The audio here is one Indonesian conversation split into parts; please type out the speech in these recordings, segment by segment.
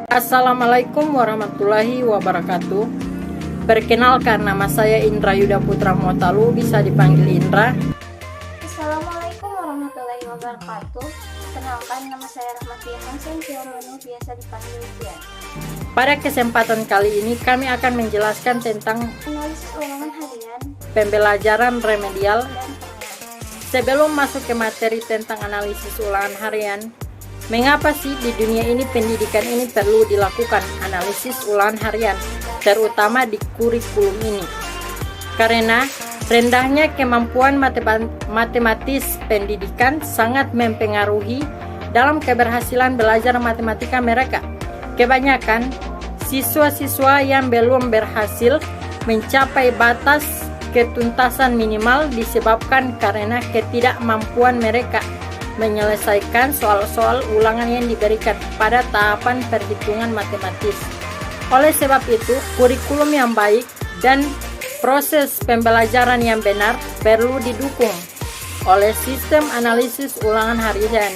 Assalamualaikum warahmatullahi wabarakatuh. Perkenalkan, nama saya Indra Yuda Putra Motalu, bisa dipanggil Indra. Assalamualaikum warahmatullahi wabarakatuh. Kenalkan, nama saya Rahmatia Hansen Fioronu, biasa dipanggil Fian. Pada kesempatan kali ini kami akan menjelaskan tentang Analisis ulangan harian pembelajaran remedial. dan penilaian. Sebelum masuk ke materi tentang analisis ulangan harian, mengapa sih di dunia ini pendidikan ini perlu dilakukan analisis ulangan harian, terutama di kurikulum ini? Karena rendahnya kemampuan matematis pendidikan sangat mempengaruhi dalam keberhasilan belajar matematika mereka. Kebanyakan siswa-siswa yang belum berhasil mencapai batas ketuntasan minimal disebabkan karena ketidakmampuan mereka menyelesaikan soal-soal ulangan yang diberikan pada tahapan perhitungan matematis. Oleh sebab itu, kurikulum yang baik dan proses pembelajaran yang benar perlu didukung oleh sistem analisis ulangan harian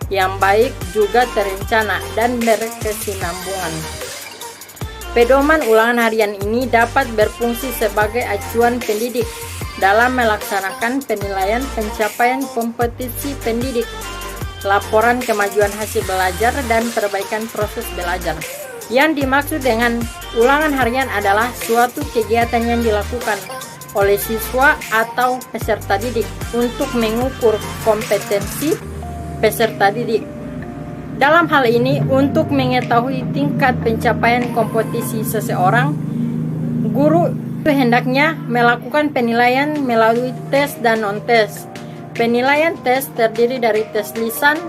yang baik, juga terencana dan berkesinambungan. Pedoman ulangan harian ini dapat berfungsi sebagai acuan pendidik dalam melaksanakan penilaian pencapaian kompetisi pendidik, laporan kemajuan hasil belajar, dan perbaikan proses belajar. Yang dimaksud dengan ulangan harian adalah suatu kegiatan yang dilakukan oleh siswa atau peserta didik untuk mengukur kompetensi peserta didik. Dalam hal ini, untuk mengetahui tingkat pencapaian kompetisi seseorang, guru hendaknya melakukan penilaian melalui tes dan non-tes. Penilaian tes terdiri dari tes lisan,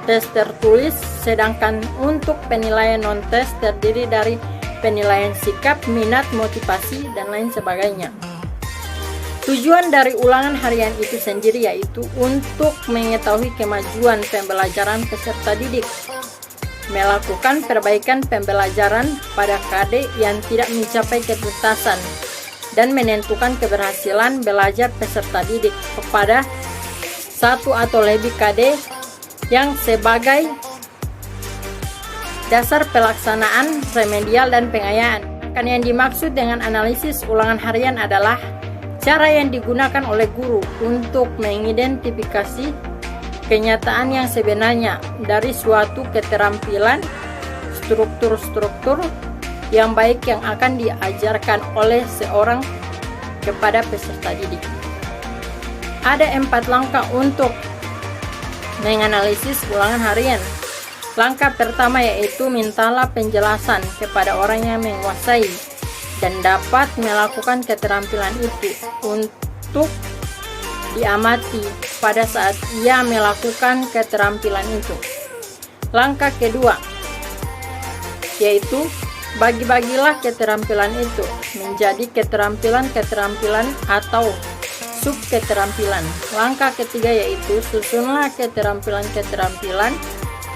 tes tertulis, sedangkan untuk penilaian non-tes terdiri dari penilaian sikap, minat, motivasi, dan lain sebagainya. Tujuan dari ulangan harian itu sendiri yaitu untuk mengetahui kemajuan pembelajaran peserta didik, melakukan perbaikan pembelajaran pada KD yang tidak mencapai ketuntasan, dan menentukan keberhasilan belajar peserta didik kepada satu atau lebih KD yang sebagai dasar pelaksanaan remedial dan pengayaan. Yang dimaksud dengan analisis ulangan harian adalah cara yang digunakan oleh guru untuk mengidentifikasi kenyataan yang sebenarnya dari suatu keterampilan, struktur-struktur yang baik yang akan diajarkan oleh seorang kepada peserta didik. Ada 4 langkah untuk menganalisis ulangan harian. Langkah pertama yaitu mintalah penjelasan kepada orang yang menguasai dan dapat melakukan keterampilan itu untuk diamati pada saat ia melakukan keterampilan itu. Langkah kedua yaitu bagi-bagilah keterampilan itu menjadi keterampilan-keterampilan atau sub keterampilan. Langkah ketiga yaitu susunlah keterampilan-keterampilan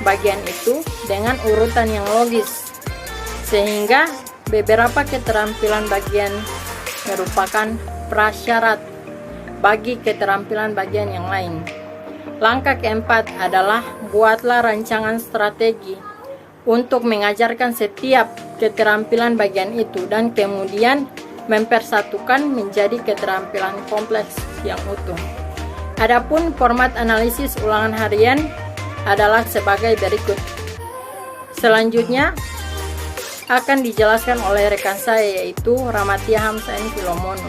bagian itu dengan urutan yang logis, sehingga beberapa keterampilan bagian merupakan prasyarat bagi keterampilan bagian yang lain. Langkah keempat adalah buatlah rancangan strategi untuk mengajarkan setiap keterampilan bagian itu dan kemudian mempersatukan menjadi keterampilan kompleks yang utuh. Adapun format analisis ulangan harian adalah sebagai berikut. Selanjutnya akan dijelaskan oleh rekan saya yaitu Rahmatia Hansen Fioronu.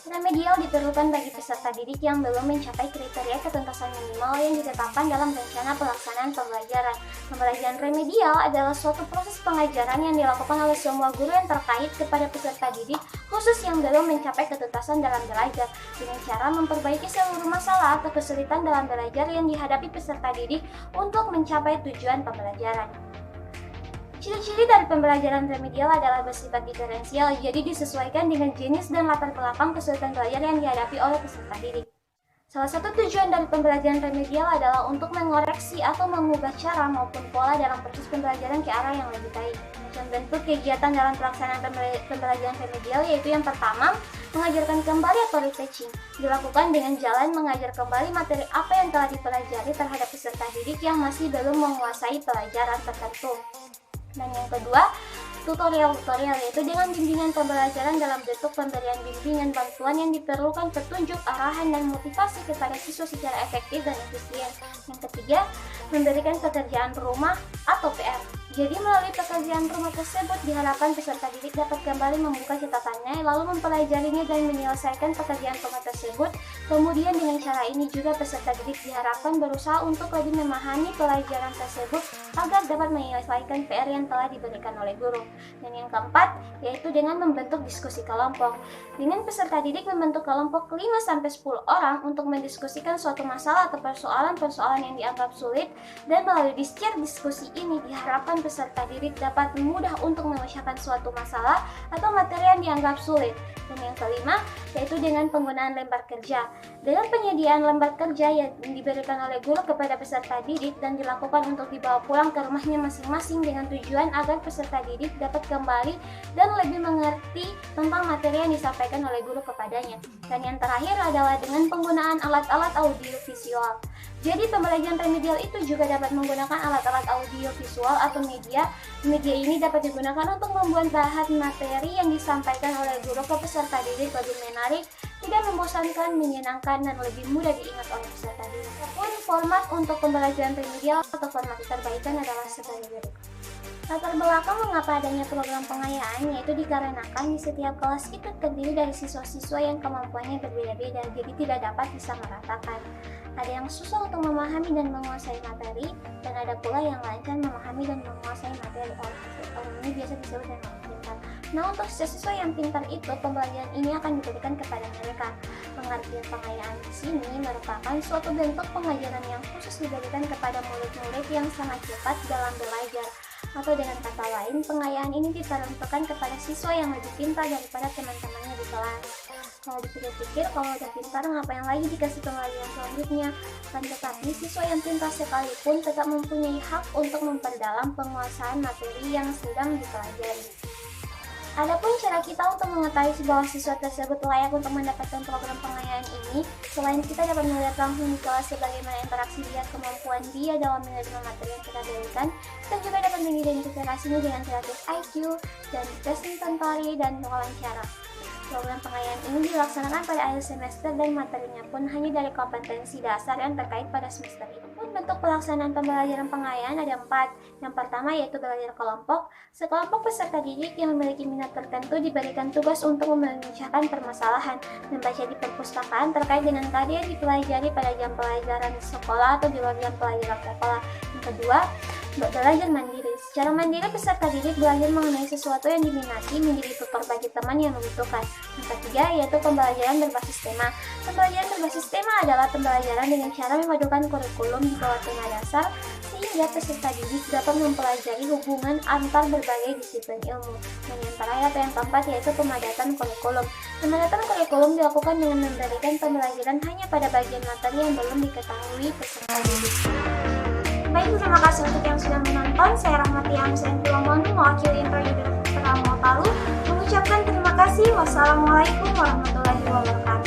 Remedial diperlukan bagi peserta didik yang belum mencapai kriteria ketuntasan minimal yang ditetapkan dalam rencana pelaksanaan pembelajaran. Pembelajaran remedial adalah suatu proses pengajaran yang dilakukan oleh semua guru yang terkait kepada peserta didik, khusus yang belum mencapai ketuntasan dalam belajar, dengan cara memperbaiki seluruh masalah atau kesulitan dalam belajar yang dihadapi peserta didik untuk mencapai tujuan pembelajaran. Ciri-ciri dari pembelajaran remedial adalah bersifat diferensial, jadi disesuaikan dengan jenis dan latar belakang kesulitan belajar yang dihadapi oleh peserta didik. Salah satu tujuan dari pembelajaran remedial adalah untuk mengoreksi atau mengubah cara maupun pola dalam proses pembelajaran ke arah yang lebih baik. bentuk kegiatan dalam pelaksanaan pembelajaran remedial, yaitu yang pertama, mengajarkan kembali atau retouching. Dilakukan dengan jalan mengajar kembali materi apa yang telah dipelajari terhadap peserta didik yang masih belum menguasai pelajaran tertentu. Dan yang kedua, tutorial, yaitu dengan bimbingan pembelajaran dalam bentuk pemberian bimbingan bantuan yang diperlukan petunjuk, arahan, dan motivasi kepada siswa secara efektif dan efisien. Yang ketiga, memberikan pekerjaan rumah atau PR. Jadi melalui pekerjaan rumah tersebut diharapkan peserta didik dapat kembali membuka catatannya, lalu mempelajarinya dan menyelesaikan pekerjaan rumah tersebut. Kemudian dengan cara ini juga peserta didik diharapkan berusaha untuk lebih memahami pelajaran tersebut agar dapat menyelesaikan PR yang telah diberikan oleh guru. Dan yang keempat, yaitu dengan membentuk diskusi kelompok. Dengan peserta didik membentuk kelompok 5-10 orang untuk mendiskusikan suatu masalah atau persoalan-persoalan yang dianggap sulit, dan melalui diskusi ini diharapkan peserta didik dapat mudah untuk memecahkan suatu masalah atau materi yang dianggap sulit. Dan yang kelima, yaitu dengan penggunaan lembar kerja. Dengan penyediaan lembar kerja yang diberikan oleh guru kepada peserta didik dan dilakukan untuk dibawa pulang ke rumahnya masing-masing dengan tujuan agar peserta didik dapat kembali dan lebih mengerti tentang materi yang disampaikan oleh guru kepadanya. Dan yang terakhir adalah dengan penggunaan alat-alat audio visual. Jadi pembelajaran remedial itu juga dapat menggunakan alat-alat audio visual atau media. Media ini dapat digunakan untuk membuat bahan materi yang disampaikan oleh guru ke peserta didik lebih menarik, tidak membosankan, menyenangkan, dan lebih mudah diingat oleh peserta didik. Adapun format untuk pembelajaran remedial atau format diterbaikan adalah sebagai berikut. Latar belakang mengapa adanya program pengayaan, yaitu dikarenakan di setiap kelas itu terdiri dari siswa-siswa yang kemampuannya berbeda-beda, jadi tidak dapat disamaratakan. Ada yang susah untuk memahami dan menguasai materi, dan ada pula yang lancar memahami dan menguasai materi. Orang ini biasa disebut dengan pintar. Nah, untuk siswa yang pintar itu, pembelajaran ini akan diberikan kepada mereka. Pengertian pengayaan di sini merupakan suatu bentuk pengajaran yang khusus diberikan kepada murid-murid yang sangat cepat dalam belajar. Atau dengan kata lain, pengayaan ini diperuntukkan kepada siswa yang lebih pintar daripada teman-temannya di kelas. Kalau dipikir-pikir, kalau udah pintar, ngapain lagi dikasih pembelajaran selanjutnya? Kan tetapi, siswa yang pintar sekalipun tetap mempunyai hak untuk memperdalam penguasaan materi yang sedang dipelajari. Adapun cara kita untuk mengetahui bahwa siswa tersebut layak untuk mendapatkan program pengayaan ini, selain kita dapat melihat langsung di kelas bagaimana interaksi dia, kemampuan dia dalam menerima materi yang kita berikan, kita juga dapat mengidentifikasinya dengan cara tes IQ dan tes inventory dan wawancara. Program pengayaan ini dilaksanakan pada akhir semester dan materinya pun hanya dari kompetensi dasar yang terkait pada semester itu. Bentuk pelaksanaan pembelajaran pengayaan ada 4. Yang pertama yaitu belajar kelompok. Sekelompok peserta didik yang memiliki minat tertentu diberikan tugas untuk memecahkan permasalahan, membaca di perpustakaan terkait dengan karya yang dipelajari pada jam pelajaran di sekolah atau di luar jam pelajaran sekolah. Yang kedua, belajar mandiri. Secara mandiri, peserta didik belajar mengenai sesuatu yang diminati menjadi tutor bagi teman yang membutuhkan. Yang ketiga, yaitu pembelajaran berbasis tema. Pembelajaran berbasis tema adalah pembelajaran dengan cara memadukan kurikulum di bawah tema dasar, sehingga peserta didik dapat mempelajari hubungan antar berbagai disiplin ilmu. Dan yang terakhir atau yang keempat, yaitu pemadatan kurikulum. Pemadatan kurikulum dilakukan dengan memberikan pembelajaran hanya pada bagian materi yang belum diketahui peserta didik. Baik, terima kasih untuk yang sudah menonton. Saya Rahmati Amsen Filomoni, mewakili Introduksi Palu, mengucapkan terima kasih. Wassalamualaikum warahmatullahi wabarakatuh.